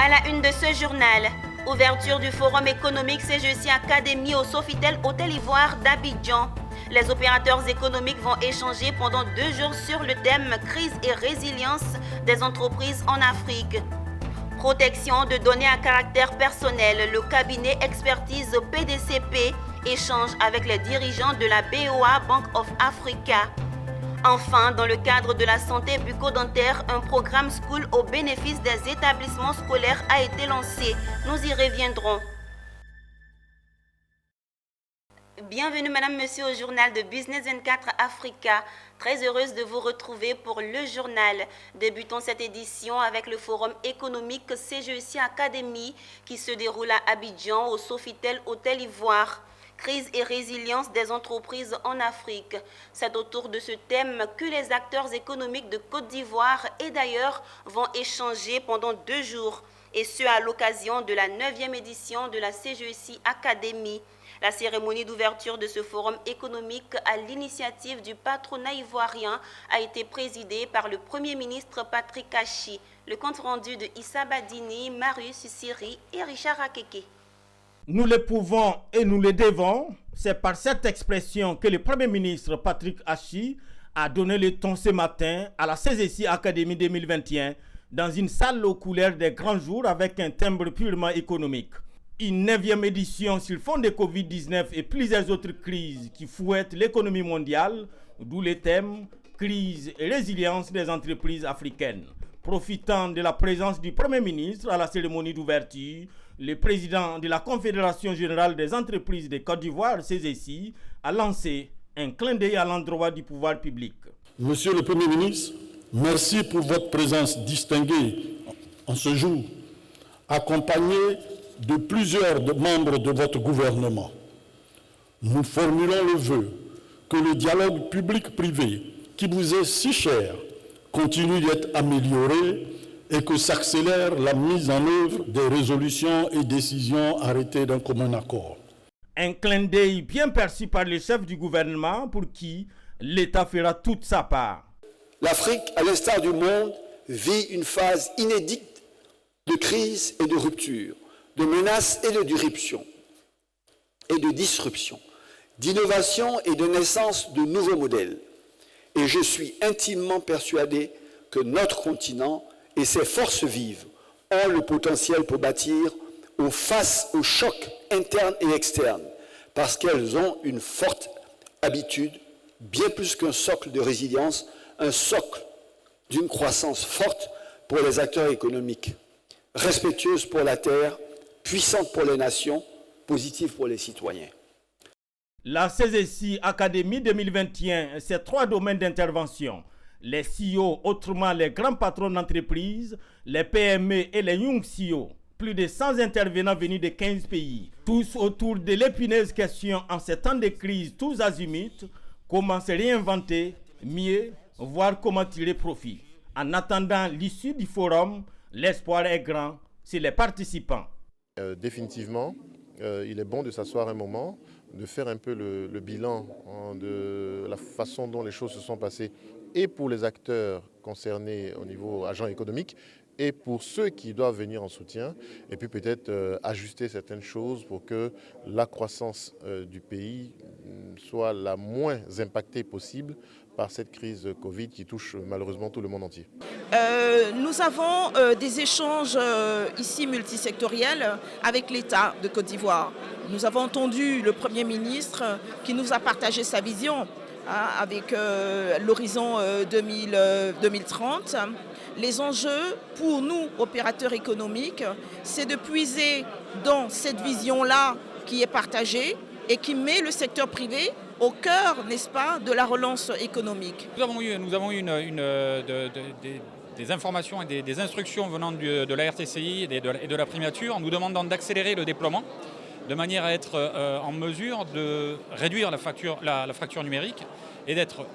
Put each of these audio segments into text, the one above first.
À la une de ce journal, ouverture du forum économique CGC Academy au Sofitel Hôtel Ivoire d'Abidjan. Les opérateurs économiques vont échanger pendant 2 jours sur le thème crise et résilience des entreprises en Afrique. Protection de données à caractère personnel, le cabinet expertise PDCP échange avec les dirigeants de la BOA Bank of Africa. Enfin, dans le cadre de la santé bucco-dentaire, un programme School au bénéfice des établissements scolaires a été lancé. Nous y reviendrons. Bienvenue Madame, Monsieur au journal de Business 24 Africa. Très heureuse de vous retrouver pour le journal. Débutons cette édition avec le forum économique CGC Academy qui se déroule à Abidjan au Sofitel Hôtel Ivoire. Crise et résilience des entreprises en Afrique. C'est autour de ce thème que les acteurs économiques de Côte d'Ivoire et d'ailleurs vont échanger pendant 2 jours, et ce à l'occasion de la 9e édition de la CGC Academy. La cérémonie d'ouverture de ce forum économique à l'initiative du patronat ivoirien a été présidée par le Premier ministre Patrick Achi. Le compte rendu de Issa Badini, Marius Siri et Richard Akeke. Nous le pouvons et nous le devons. C'est par cette expression que le Premier ministre Patrick Achi a donné le ton ce matin à la CGC Academy 2021 dans une salle aux couleurs des grands jours avec un timbre purement économique. Une 9e édition sur fond de Covid-19 et plusieurs autres crises qui fouettent l'économie mondiale, d'où le thème crise et résilience des entreprises africaines. Profitant de la présence du Premier ministre à la cérémonie d'ouverture, le président de la Confédération générale des entreprises de Côte d'Ivoire, CGC, a lancé un clin d'œil à l'endroit du pouvoir public. Monsieur le Premier ministre, merci pour votre présence distinguée en ce jour, accompagné de plusieurs membres de votre gouvernement. Nous formulons le vœu que le dialogue public-privé, qui vous est si cher, continue d'être amélioré et que s'accélère la mise en œuvre des résolutions et décisions arrêtées d'un commun accord. Un clin d'œil bien perçu par le chef du gouvernement pour qui l'État fera toute sa part. L'Afrique, à l'instar du monde, vit une phase inédite de crise et de rupture, de menaces et de disruption, d'innovation et de naissance de nouveaux modèles. Et je suis intimement persuadé que notre continent et ses forces vives ont le potentiel pour bâtir face aux chocs internes et externes, parce qu'elles ont une forte habitude, bien plus qu'un socle de résilience, un socle d'une croissance forte pour les acteurs économiques, respectueuse pour la terre, puissante pour les nations, positive pour les citoyens. La CGC Academy 2021, c'est 3 domaines d'intervention. Les CEO, autrement les grands patrons d'entreprise, les PME et les Young CEO. Plus de 100 intervenants venus de 15 pays. Tous autour de l'épineuse question en ces temps de crise, tous azimuts, comment se réinventer, mieux, voir comment tirer profit. En attendant l'issue du forum, l'espoir est grand chez les participants. Définitivement, il est bon de s'asseoir un moment, de faire un peu le bilan de la façon dont les choses se sont passées et pour les acteurs concernés au niveau agent économique et pour ceux qui doivent venir en soutien, et puis peut-être ajuster certaines choses pour que la croissance du pays soit la moins impactée possible par cette crise Covid qui touche malheureusement tout le monde entier. Nous avons des échanges ici multisectoriels avec l'État de Côte d'Ivoire. Nous avons entendu le Premier ministre qui nous a partagé sa vision avec l'horizon 2030. Les enjeux pour nous, opérateurs économiques, c'est de puiser dans cette vision-là qui est partagée et qui met le secteur privé au cœur, n'est-ce pas, de la relance économique. Nous avons eu des informations et des instructions venant de la RTCI et de la primature en nous demandant d'accélérer le déploiement de manière à être en mesure de réduire la fracture numérique et d'être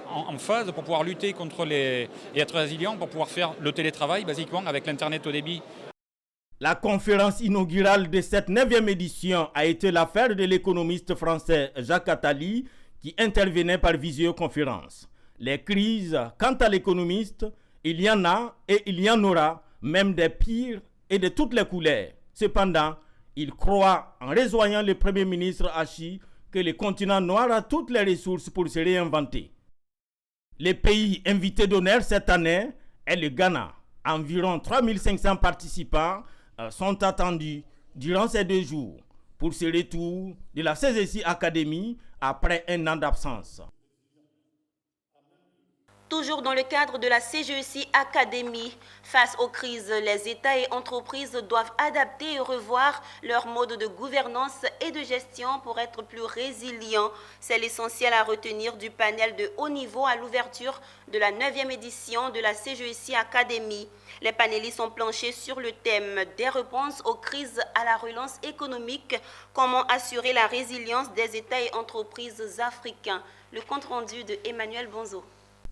en phase pour pouvoir lutter contre et être résilient pour pouvoir faire le télétravail basiquement avec l'Internet haut débit. La conférence inaugurale de cette 9e édition a été l'affaire de l'économiste français Jacques Attali qui intervenait par visioconférence. Les crises, quant à l'économiste, il y en a et il y en aura, même des pires et de toutes les couleurs. Cependant, il croit, en rejoignant le Premier ministre Hashi, que le continent noir a toutes les ressources pour se réinventer. Les pays invités d'honneur cette année est le Ghana. Environ 3500 participants sont attendus durant ces 2 jours pour ce retour de la CGC Academy après un an d'absence. Toujours dans le cadre de la CGEC Academy, face aux crises, les États et entreprises doivent adapter et revoir leur mode de gouvernance et de gestion pour être plus résilients. C'est l'essentiel à retenir du panel de haut niveau à l'ouverture de la 9e édition de la CGEC Academy. Les panélistes ont planché sur le thème des réponses aux crises à la relance économique, comment assurer la résilience des États et entreprises africains. Le compte rendu de Emmanuel Bonzo.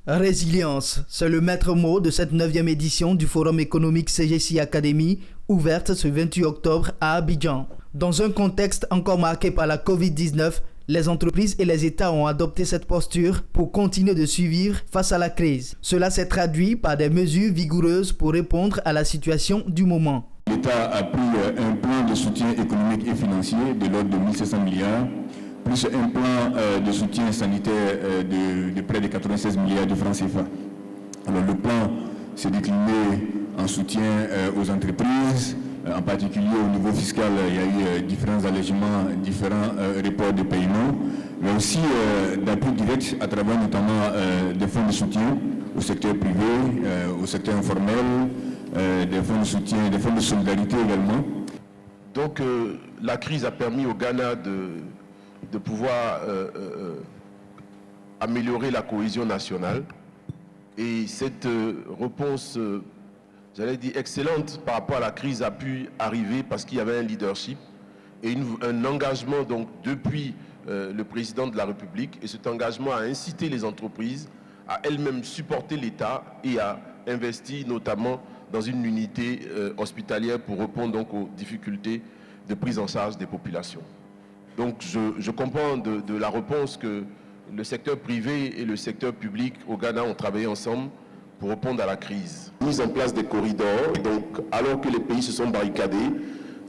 Résilience, c'est le maître mot de cette 9e édition du Forum économique CGC Academy, ouverte ce 28 octobre à Abidjan. Dans un contexte encore marqué par la Covid-19, les entreprises et les États ont adopté cette posture pour continuer de survivre face à la crise. Cela s'est traduit par des mesures vigoureuses pour répondre à la situation du moment. L'État a pris un plan de soutien économique et financier de l'ordre de 1700 milliards, plus un plan de soutien sanitaire de près de 96 milliards de francs CFA. Alors le plan s'est décliné en soutien aux entreprises, en particulier au niveau fiscal, il y a eu différents allègements, différents reports de paiement, mais aussi d'appui direct à travers notamment des fonds de soutien au secteur privé, au secteur informel, des fonds de soutien, des fonds de solidarité également. Donc la crise a permis au Ghana de pouvoir améliorer la cohésion nationale. Et cette réponse, j'allais dire excellente par rapport à la crise, a pu arriver parce qu'il y avait un leadership et un engagement donc depuis le président de la République. Et cet engagement a incité les entreprises à elles-mêmes supporter l'État et à investir notamment dans une unité hospitalière pour répondre donc aux difficultés de prise en charge des populations. Donc je comprends de la réponse que le secteur privé et le secteur public au Ghana ont travaillé ensemble pour répondre à la crise. Mise en place des corridors, donc alors que les pays se sont barricadés,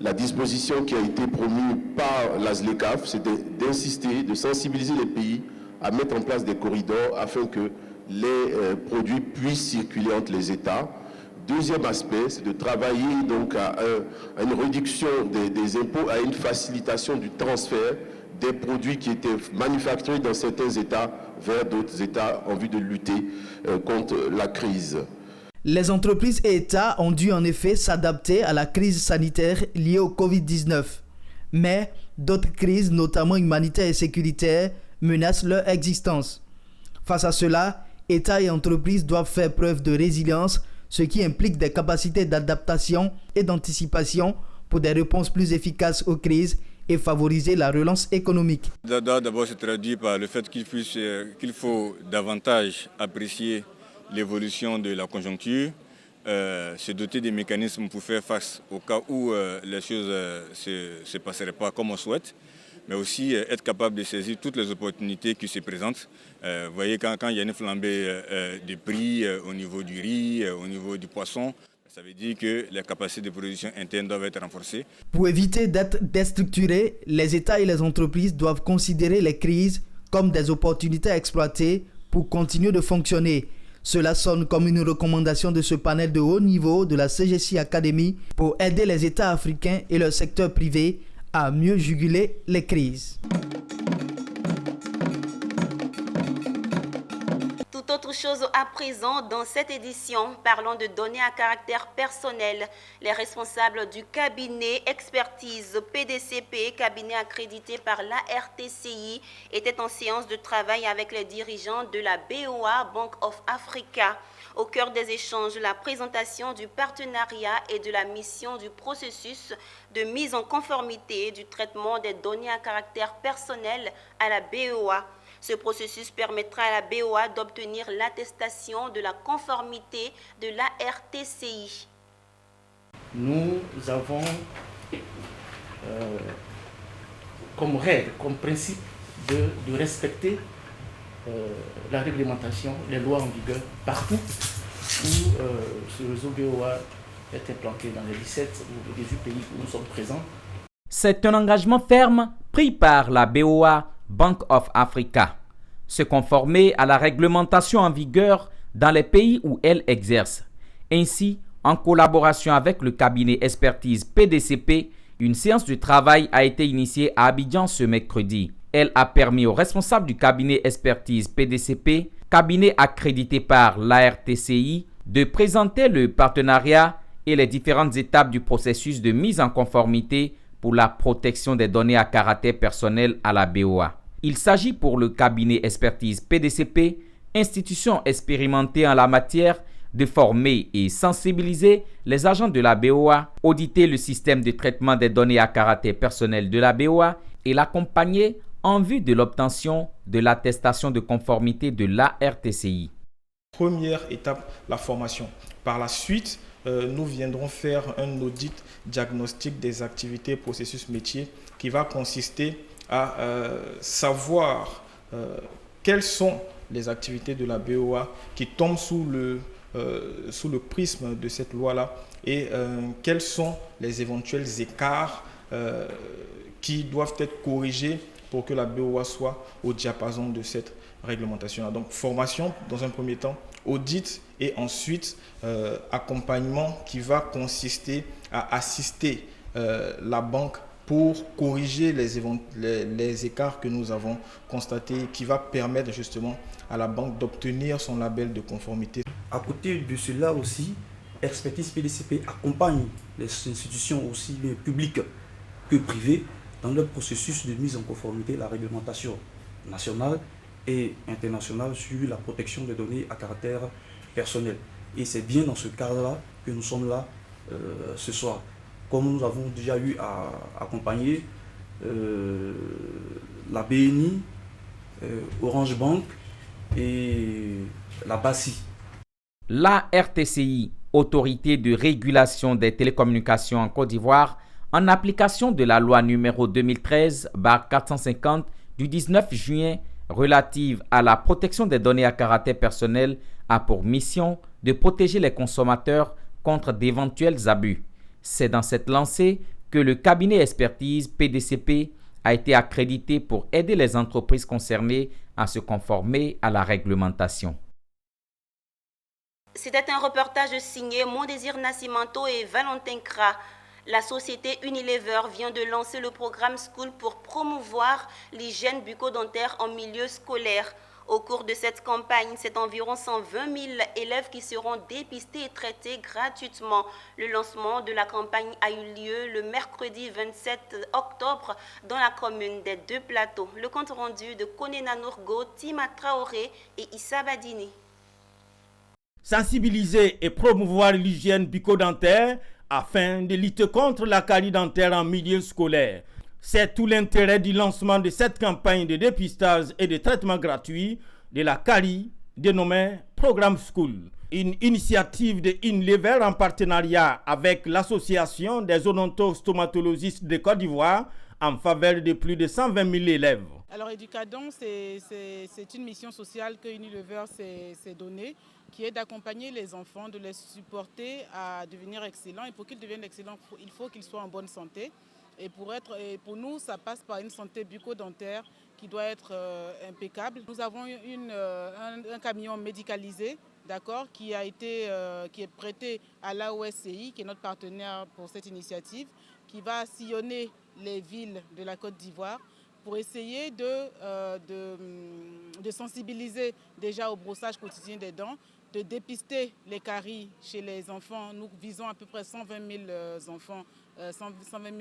la disposition qui a été promue par la ZLECAf, c'était d'insister, de sensibiliser les pays à mettre en place des corridors afin que les produits puissent circuler entre les États. Deuxième aspect, c'est de travailler donc à une réduction des impôts, à une facilitation du transfert des produits qui étaient manufacturés dans certains États vers d'autres États en vue de lutter contre la crise. Les entreprises et États ont dû en effet s'adapter à la crise sanitaire liée au Covid-19. Mais d'autres crises, notamment humanitaires et sécuritaires, menacent leur existence. Face à cela, États et entreprises doivent faire preuve de résilience, ce qui implique des capacités d'adaptation et d'anticipation pour des réponses plus efficaces aux crises et favoriser la relance économique. D'abord, se traduit par le fait qu'il faut davantage apprécier l'évolution de la conjoncture, se doter des mécanismes pour faire face au cas où les choses ne se passeraient pas comme on souhaite, mais aussi être capable de saisir toutes les opportunités qui se présentent. Vous voyez, quand il y a une flambée de prix au niveau du riz, au niveau du poisson, ça veut dire que les capacités de production interne doivent être renforcées. Pour éviter d'être déstructurés, les États et les entreprises doivent considérer les crises comme des opportunités à exploiter pour continuer de fonctionner. Cela sonne comme une recommandation de ce panel de haut niveau de la CGC Academy pour aider les États africains et leur secteur privé à mieux juguler les crises. Tout autre chose à présent dans cette édition, parlons de données à caractère personnel. Les responsables du cabinet expertise PDCP, cabinet accrédité par la RTCI, étaient en séance de travail avec les dirigeants de la BOA, Bank of Africa. Au cœur des échanges, la présentation du partenariat et de la mission du processus de mise en conformité du traitement des données à caractère personnel à la BOA. Ce processus permettra à la BOA d'obtenir l'attestation de la conformité de la RTCI. Nous avons comme règle, comme principe de respecter la réglementation, les lois en vigueur partout où ce réseau BOA est implanté dans les 17 ou 18 pays où nous sommes présents. C'est un engagement ferme pris par la BOA, Bank of Africa, se conformer à la réglementation en vigueur dans les pays où elle exerce. Ainsi, en collaboration avec le cabinet expertise PDCP, une séance de travail a été initiée à Abidjan ce mercredi. Elle a permis aux responsables du cabinet expertise PDCP, cabinet accrédité par l'ARTCI, de présenter le partenariat et les différentes étapes du processus de mise en conformité pour la protection des données à caractère personnel à la BOA. Il s'agit pour le cabinet expertise PDCP, institution expérimentée en la matière, de former et sensibiliser les agents de la BOA, auditer le système de traitement des données à caractère personnel de la BOA et l'accompagner en vue de l'obtention de l'attestation de conformité de l'ARTCI. Première étape, la formation. Par la suite, nous viendrons faire un audit diagnostic des activités et processus métiers qui va consister à savoir quelles sont les activités de la BOA qui tombent sous le prisme de cette loi-là et quels sont les éventuels écarts qui doivent être corrigés pour que la BOA soit au diapason de cette réglementation-là. Donc formation dans un premier temps, audit et ensuite accompagnement qui va consister à assister la banque pour corriger les écarts que nous avons constatés, qui va permettre justement à la banque d'obtenir son label de conformité. À côté de cela aussi, Expertise PDCP accompagne les institutions aussi bien publiques que privées dans leur processus de mise en conformité à la réglementation nationale et internationale sur la protection des données à caractère personnel. Et c'est bien dans ce cadre-là que nous sommes là ce soir. Comme nous avons déjà eu à accompagner la BNI, Orange Bank et la BACI. La RTCI, Autorité de régulation des télécommunications en Côte d'Ivoire, en application de la loi numéro 2013/450 du 19 juin relative à la protection des données à caractère personnel, a pour mission de protéger les consommateurs contre d'éventuels abus. C'est dans cette lancée que le cabinet expertise PDCP a été accrédité pour aider les entreprises concernées à se conformer à la réglementation. C'était un reportage signé Mon Désir Nascimento et Valentin Kra. La société Unilever vient de lancer le programme School pour promouvoir l'hygiène bucco-dentaire en milieu scolaire. Au cours de cette campagne, c'est environ 120 000 élèves qui seront dépistés et traités gratuitement. Le lancement de la campagne a eu lieu le mercredi 27 octobre dans la commune des Deux Plateaux. Le compte rendu de Konena Nourgo, Tima Traoré et Issa Badini. Sensibiliser et promouvoir l'hygiène bucco-dentaire afin de lutter contre la carie dentaire en milieu scolaire. C'est tout l'intérêt du lancement de cette campagne de dépistage et de traitement gratuit de la carie dénommée Programme School. Une initiative de Unilever en partenariat avec l'Association des odontostomatologistes de Côte d'Ivoire en faveur de plus de 120 000 élèves. Alors Educadon, c'est une mission sociale que Unilever s'est donnée, qui est d'accompagner les enfants, de les supporter à devenir excellents. Et pour qu'ils deviennent excellents, il faut qu'ils soient en bonne santé. Et pour nous, ça passe par une santé bucco-dentaire qui doit être impeccable. Nous avons un camion médicalisé, d'accord, qui est prêté à l'AOSCI, qui est notre partenaire pour cette initiative, qui va sillonner les villes de la Côte d'Ivoire pour essayer de sensibiliser déjà au brossage quotidien des dents, de dépister les caries chez les enfants. Nous visons à peu près 120 000 enfants, 120 000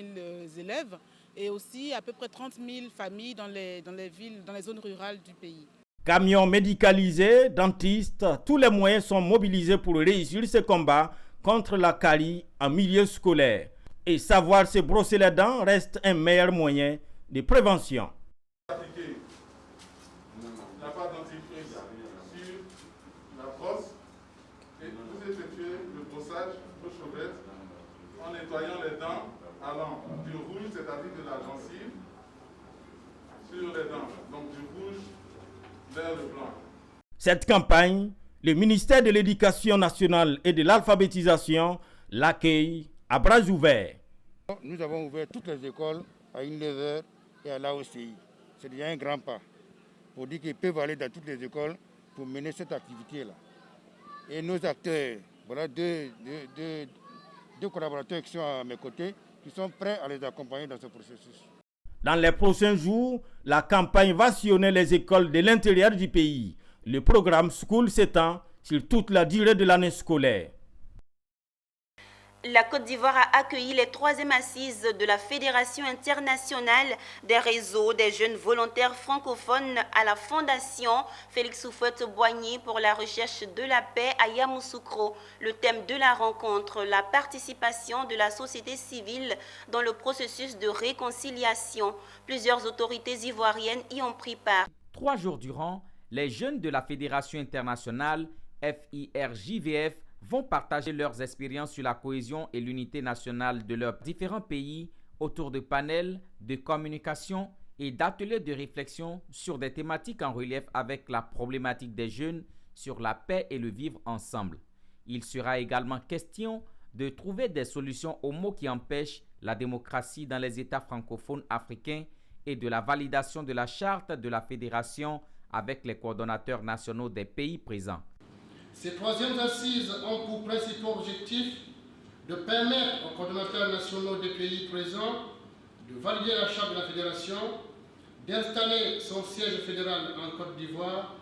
élèves et aussi à peu près 30 000 familles dans les villes, dans les zones rurales du pays. Camions médicalisés, dentistes, tous les moyens sont mobilisés pour réussir ce combat contre la carie en milieu scolaire. Et savoir se brosser les dents reste un meilleur moyen de prévention. En nettoyant les dents, allant du rouge, c'est-à-dire de la gencive, sur les dents, donc du rouge vers le blanc. Cette campagne, le ministère de l'Éducation nationale et de l'alphabétisation L'accueil à bras ouverts. Nous avons ouvert toutes les écoles à Unilever et à l'AOCI. C'est déjà un grand pas pour dire qu'ils peuvent aller dans toutes les écoles pour mener cette activité-là. Et nos acteurs, voilà deux collaborateurs qui sont à mes côtés, qui sont prêts à les accompagner dans ce processus. Dans les prochains jours, la campagne va sillonner les écoles de l'intérieur du pays. Le programme School s'étend sur toute la durée de l'année scolaire. La Côte d'Ivoire a accueilli les 3e assises de la Fédération internationale des réseaux des jeunes volontaires francophones à la Fondation Félix Houphouët-Boigny pour la recherche de la paix à Yamoussoukro. Le thème de la rencontre, la participation de la société civile dans le processus de réconciliation. Plusieurs autorités ivoiriennes y ont pris part. 3 jours durant, les jeunes de la Fédération internationale FIRJVF vont partager leurs expériences sur la cohésion et l'unité nationale de leurs différents pays autour de panels de communication et d'ateliers de réflexion sur des thématiques en relief avec la problématique des jeunes sur la paix et le vivre ensemble. Il sera également question de trouver des solutions aux maux qui empêchent la démocratie dans les États francophones africains et de la validation de la charte de la Fédération avec les coordonnateurs nationaux des pays présents. Ces 3e assises ont pour principal objectif de permettre aux coordonnateurs nationaux des pays présents de valider la charte de la Fédération, d'installer son siège fédéral en Côte d'Ivoire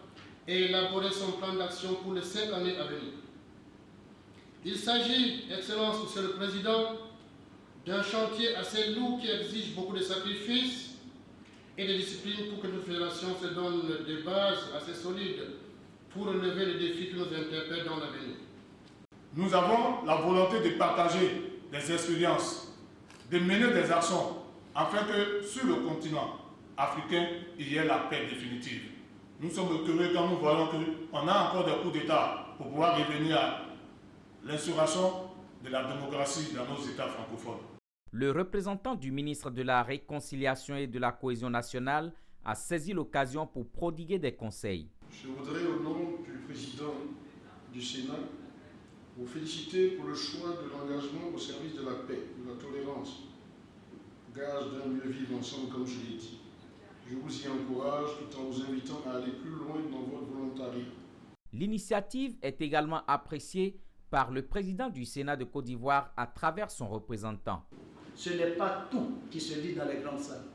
et élaborer son plan d'action pour les 5 années à venir. Il s'agit, Excellence, Monsieur le Président, d'un chantier assez lourd qui exige beaucoup de sacrifices et de discipline pour que notre fédération se donne des bases assez solides pour relever les défis qui nous interpellent dans l'avenir. Nous avons la volonté de partager des expériences, de mener des actions, afin que sur le continent africain, il y ait la paix définitive. Nous sommes heureux quand nous voyons qu'on a encore des coups d'État pour pouvoir revenir à l'instauration de la démocratie dans nos États francophones. Le représentant du ministre de la Réconciliation et de la Cohésion nationale a saisi l'occasion pour prodiguer des conseils. Je voudrais, au nom du président du Sénat, vous féliciter pour le choix de l'engagement au service de la paix, de la tolérance, gage d'un mieux vivre ensemble, comme je l'ai dit. Je vous y encourage tout en vous invitant à aller plus loin dans votre volontariat. L'initiative est également appréciée par le président du Sénat de Côte d'Ivoire à travers son représentant. Ce n'est pas tout qui se dit dans les grandes salles.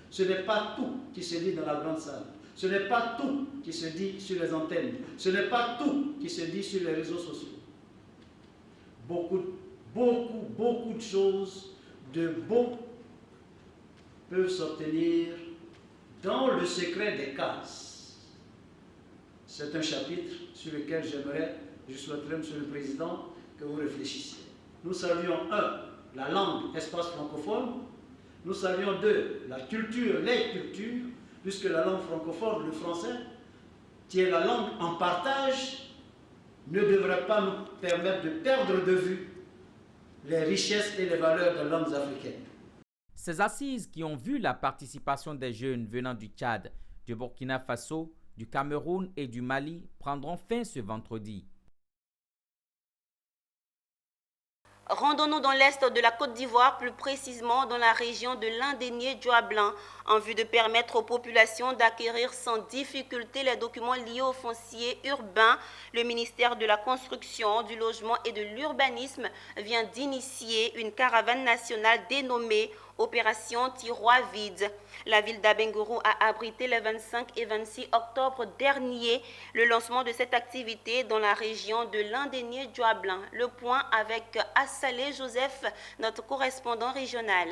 Ce n'est pas tout qui se dit dans la grande salle. Ce n'est pas tout qui se dit sur les antennes. Ce n'est pas tout qui se dit sur les réseaux sociaux. Beaucoup de choses de beau peuvent s'obtenir dans le secret des cases. C'est un chapitre sur lequel je souhaiterais, Monsieur le Président, que vous réfléchissiez. Nous saluons 1, la langue, espace francophone. Nous saluons 2, la culture, les cultures, puisque la langue francophone, le français, qui est la langue en partage, ne devrait pas nous permettre de perdre de vue les richesses et les valeurs des langues africaines. Ces assises qui ont vu la participation des jeunes venant du Tchad, du Burkina Faso, du Cameroun et du Mali prendront fin ce vendredi. Rendons-nous dans l'est de la Côte d'Ivoire, plus précisément dans la région de Landénié-Djoablan, en vue de permettre aux populations d'acquérir sans difficulté les documents liés au foncier urbain. Le ministère de la Construction, du Logement et de l'Urbanisme vient d'initier une caravane nationale dénommée Opération Tiroir vide. La ville d'Abengourou a abrité le 25 et 26 octobre dernier le lancement de cette activité dans la région de Landénié-Djoablan. Le point avec Assalé Joseph, notre correspondant régional.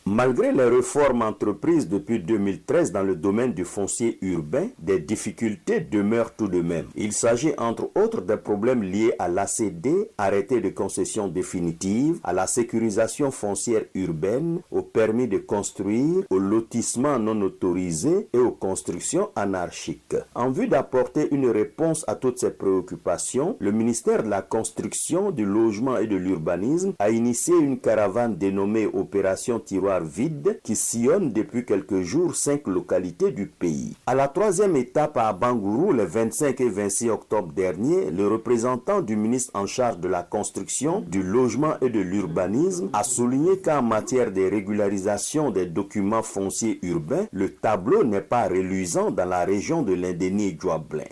Malgré les réformes entreprises depuis 2013 dans le domaine du foncier urbain, des difficultés demeurent tout de même. Il s'agit entre autres des problèmes liés à l'ACD, arrêté de concession définitive, à la sécurisation foncière urbaine, au permis de construire, au lotissement non autorisé et aux constructions anarchiques. En vue d'apporter une réponse à toutes ces préoccupations, le ministère de la Construction, du Logement et de l'Urbanisme a initié une caravane dénommée Opération Tiroir tiroirs vides qui sillonnent depuis quelques jours 5 localités du pays. À la troisième étape à Bangourou, le 25 et 26 octobre dernier, le représentant du ministre en charge de la construction, du logement et de l'urbanisme a souligné qu'en matière de régularisation des documents fonciers urbains, le tableau n'est pas reluisant dans la région de l'Indénié-Djuablin.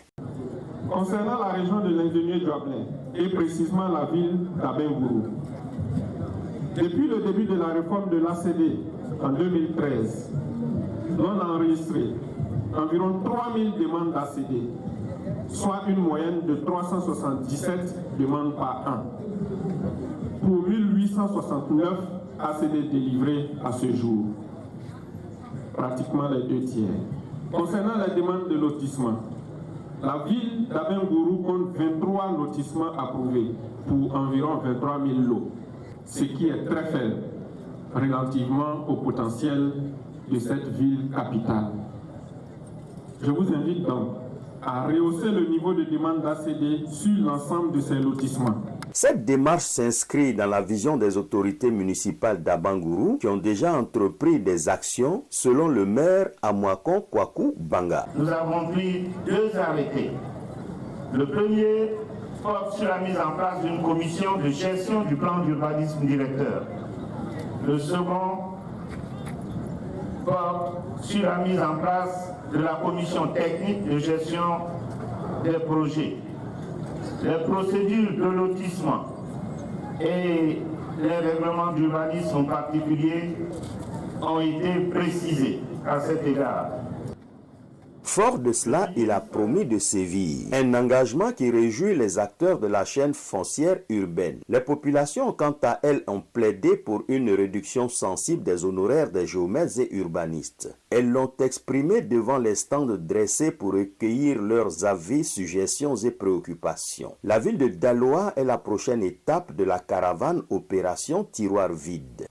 Concernant la région de l'Indénié-Djuablin et précisément la ville d'Abengourou, depuis le début de la réforme de l'ACD en 2013, on a enregistré environ 3000 demandes d'ACD, soit une moyenne de 377 demandes par an, pour 1869 ACD délivrés à ce jour, pratiquement les 2 tiers. Concernant les demandes de lotissement, la ville d'Abengourou compte 23 lotissements approuvés pour environ 23 000 lots, ce qui est très faible relativement au potentiel de cette ville capitale. Je vous invite donc à rehausser le niveau de demande d'ACD sur l'ensemble de ces lotissements. Cette démarche s'inscrit dans la vision des autorités municipales d'Abangourou qui ont déjà entrepris des actions selon le maire Amouakon Kwaku Banga. Nous avons pris 2 arrêtés. Le premier porte sur la mise en place d'une commission de gestion du plan d'urbanisme directeur. Le second porte sur la mise en place de la commission technique de gestion des projets. Les procédures de lotissement et les règlements d'urbanisme en particulier ont été précisés à cet égard. Fort de cela, il a promis de sévir. Un engagement qui réjouit les acteurs de la chaîne foncière urbaine. Les populations, quant à elles, ont plaidé pour une réduction sensible des honoraires des géomètres et urbanistes. Elles l'ont exprimé devant les stands dressés pour recueillir leurs avis, suggestions et préoccupations. La ville de Daloa est la prochaine étape de la caravane Opération Tiroir Vide.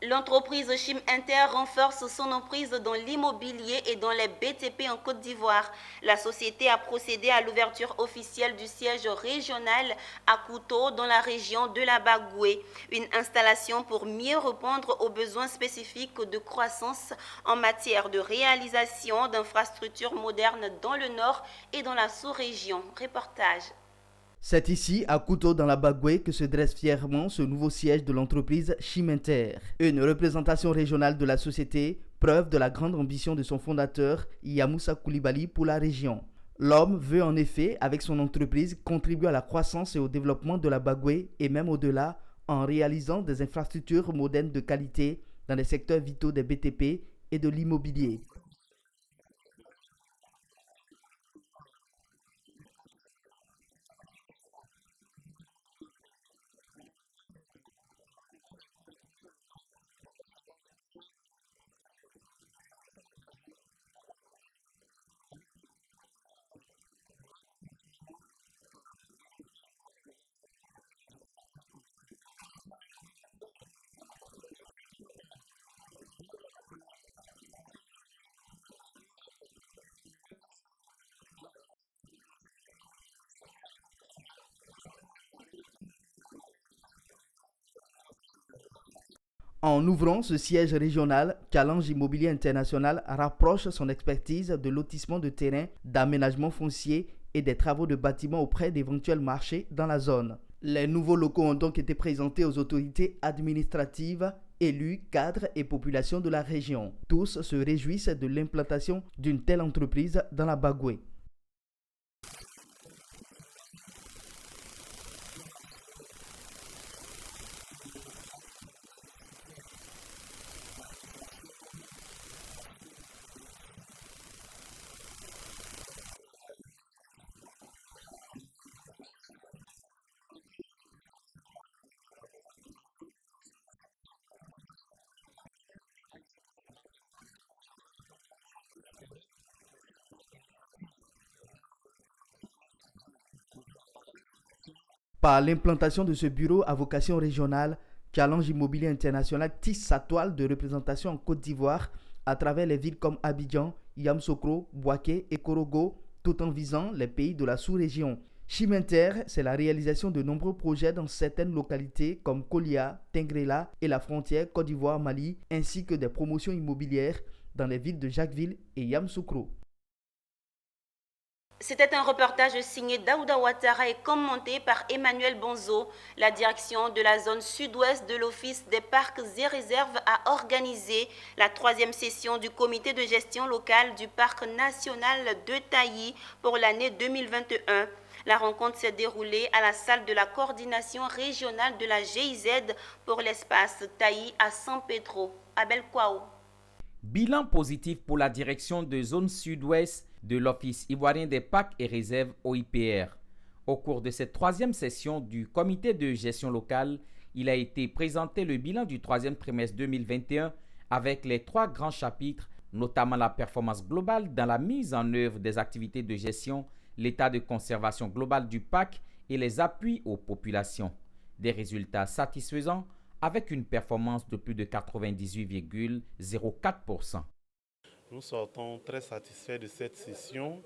L'entreprise Chim Inter renforce son emprise dans l'immobilier et dans les BTP en Côte d'Ivoire. La société a procédé à l'ouverture officielle du siège régional à Kouto dans la région de la Bagoué. Une installation pour mieux répondre aux besoins spécifiques de croissance en matière de réalisation d'infrastructures modernes dans le nord et dans la sous-région. Reportage. C'est ici, à Kouto dans la Bagoué, que se dresse fièrement ce nouveau siège de l'entreprise Chim Inter. Une représentation régionale de la société, preuve de la grande ambition de son fondateur, Yamoussa Koulibaly, pour la région. L'homme veut en effet, avec son entreprise, contribuer à la croissance et au développement de la Bagoué et même au-delà, en réalisant des infrastructures modernes de qualité dans les secteurs vitaux des BTP et de l'immobilier. En ouvrant ce siège régional, Challenge Immobilier International rapproche son expertise de lotissement de terrain, d'aménagement foncier et des travaux de bâtiments auprès d'éventuels marchés dans la zone. Les nouveaux locaux ont donc été présentés aux autorités administratives, élus, cadres et populations de la région. Tous se réjouissent de l'implantation d'une telle entreprise dans la Bagoué. Par l'implantation de ce bureau à vocation régionale, Challenge Immobilier International tisse sa toile de représentation en Côte d'Ivoire à travers les villes comme Abidjan, Yamoussoukro, Bouaké et Korogo, tout en visant les pays de la sous-région. Chimenter, c'est la réalisation de nombreux projets dans certaines localités comme Kolia, Tengrela et la frontière Côte d'Ivoire-Mali, ainsi que des promotions immobilières dans les villes de Jacquesville et Yamoussoukro. C'était un reportage signé Daouda Ouattara et commenté par Emmanuel Bonzo. La direction de la zone sud-ouest de l'Office des parcs et réserves a organisé la 3e session du comité de gestion locale du parc national de Taï pour l'année 2021. La rencontre s'est déroulée à la salle de la coordination régionale de la GIZ pour l'espace Taï à San Pedro. Abel Kouaou. Bilan positif pour la direction de zone sud-ouest de l'Office ivoirien des parcs et réserves OIPR. Au cours de cette 3e session du comité de gestion locale, il a été présenté le bilan du 3e trimestre 2021 avec les 3 grands chapitres, notamment la performance globale dans la mise en œuvre des activités de gestion, l'état de conservation globale du parc et les appuis aux populations. Des résultats satisfaisants avec une performance de plus de 98,04%. Nous sortons très satisfaits de cette session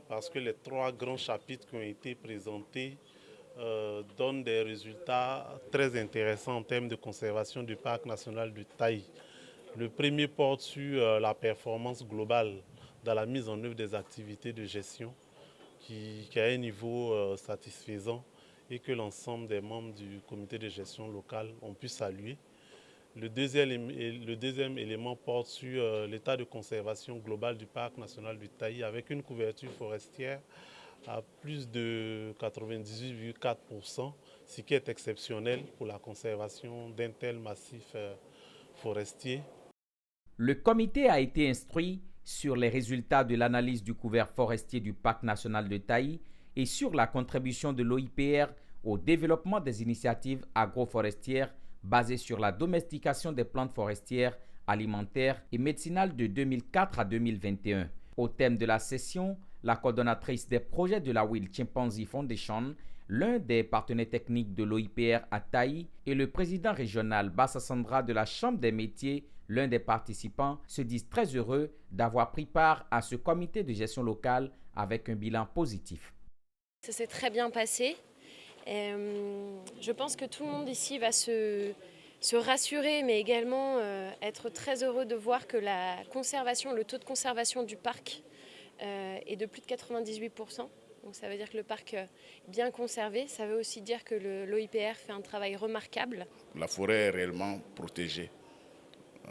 parce que les 3 grands chapitres qui ont été présentés donnent des résultats très intéressants en termes de conservation du parc national du Taï. Le premier porte sur la performance globale dans la mise en œuvre des activités de gestion qui a un niveau satisfaisant et que l'ensemble des membres du comité de gestion locale ont pu saluer. Le deuxième élément porte sur l'état de conservation globale du parc national du Taï avec une couverture forestière à plus de 98,4%, ce qui est exceptionnel pour la conservation d'un tel massif forestier. Le comité a été instruit sur les résultats de l'analyse du couvert forestier du parc national de Taï et sur la contribution de l'OIPR au développement des initiatives agroforestières basées sur la domestication des plantes forestières, alimentaires et médicinales de 2004 à 2021. Au thème de la session, la coordonnatrice des projets de la Will Chimpanzee Foundation, l'un des partenaires techniques de l'OIPR à Taï, et le président régional Bassa Sandra de la Chambre des métiers, l'un des participants, se disent très heureux d'avoir pris part à ce comité de gestion locale avec un bilan positif. Ça s'est très bien passé. Je pense que tout le monde ici va se rassurer, mais également être très heureux de voir que la conservation, le taux de conservation du parc est de plus de 98%. Donc ça veut dire que le parc est bien conservé. Ça veut aussi dire que l'OIPR fait un travail remarquable. La forêt est réellement protégée.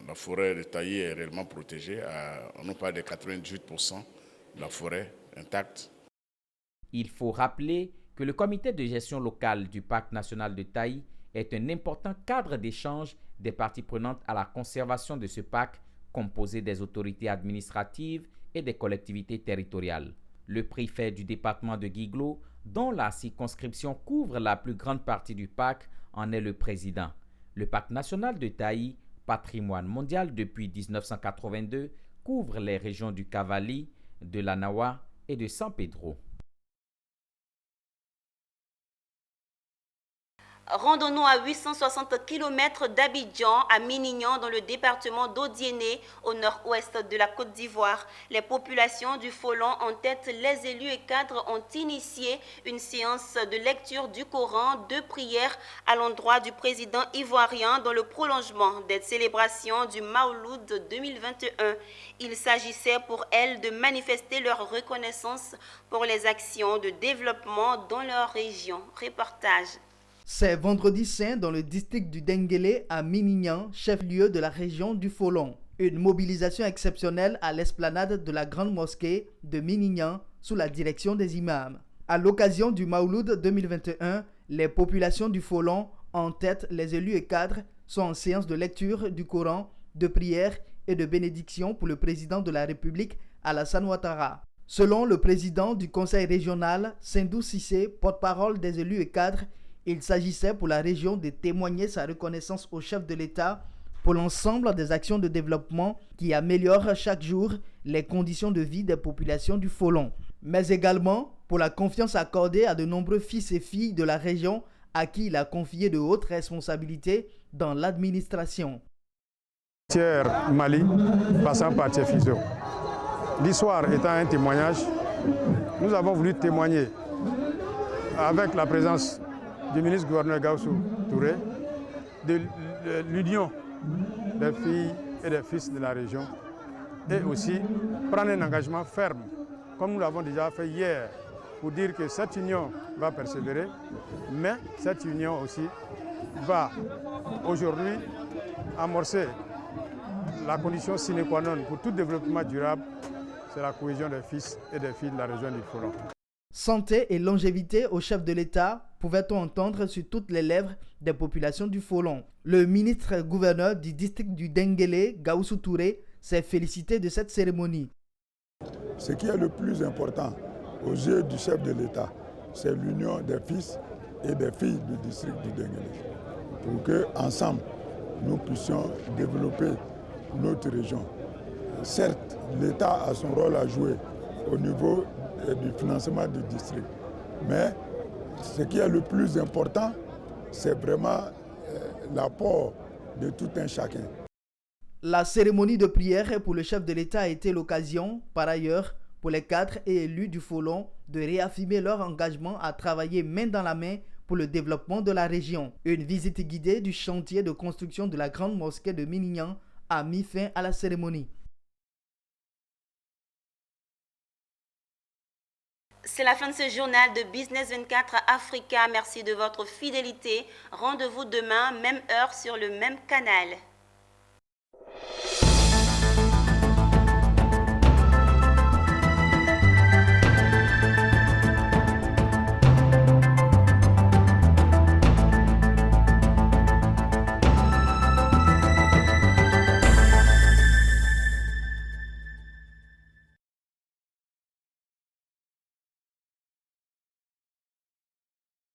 La forêt de Taï est réellement protégée. On parle de 98% de la forêt intacte. Il faut rappeler que le comité de gestion locale du parc national de Taï est un important cadre d'échange des parties prenantes à la conservation de ce parc composé des autorités administratives et des collectivités territoriales. Le préfet du département de Guiglo, dont la circonscription couvre la plus grande partie du parc, en est le président. Le parc national de Taï, patrimoine mondial depuis 1982, couvre les régions du Cavali, de l'Anawa et de San Pedro. Rendons-nous à 860 km d'Abidjan, à Minignan, dans le département d'Odiéné, au nord-ouest de la Côte d'Ivoire. Les populations du Folon, en tête les élus et cadres, ont initié une séance de lecture du Coran, de prière à l'endroit du président ivoirien dans le prolongement des célébrations du Maouloud 2021. Il s'agissait pour elles de manifester leur reconnaissance pour les actions de développement dans leur région. Reportage. C'est vendredi saint dans le district du Denguélé à Minignan, chef-lieu de la région du Folon. Une mobilisation exceptionnelle à l'esplanade de la grande mosquée de Minignan sous la direction des imams. À l'occasion du Maouloud 2021, les populations du Folon, en tête les élus et cadres, sont en séance de lecture du Coran, de prière et de bénédiction pour le président de la République, Alassane Ouattara. Selon le président du conseil régional, Sindou Cissé, porte-parole des élus et cadres, il s'agissait pour la région de témoigner sa reconnaissance au chef de l'État pour l'ensemble des actions de développement qui améliorent chaque jour les conditions de vie des populations du Folon, mais également pour la confiance accordée à de nombreux fils et filles de la région à qui il a confié de hautes responsabilités dans l'administration. Tiers Mali, passant par Tiers Fiso. L'histoire étant un témoignage, nous avons voulu témoigner avec la présence du ministre-gouverneur Gaussou Touré, de l'union des filles et des fils de la région, et aussi prendre un engagement ferme, comme nous l'avons déjà fait hier, pour dire que cette union va persévérer, mais cette union aussi va aujourd'hui amorcer la condition sine qua non pour tout développement durable, c'est la cohésion des fils et des filles de la région du Folon. Santé et longévité au chef de l'État, pouvait-on entendre sur toutes les lèvres des populations du Folon. Le ministre-gouverneur du district du Denguélé, Gaussou Touré, s'est félicité de cette cérémonie. Ce qui est le plus important aux yeux du chef de l'État, c'est l'union des fils et des filles du district du Denguélé, pour qu'ensemble, nous puissions développer notre région. Certes, l'État a son rôle à jouer au niveau du financement du district, mais ce qui est le plus important, c'est vraiment l'apport de tout un chacun. La cérémonie de prière pour le chef de l'État a été l'occasion, par ailleurs, pour les cadres et élus du Folon de réaffirmer leur engagement à travailler main dans la main pour le développement de la région. Une visite guidée du chantier de construction de la grande mosquée de Minignan a mis fin à la cérémonie. C'est la fin de ce journal de Business 24 Africa. Merci de votre fidélité. Rendez-vous demain, même heure, sur le même canal.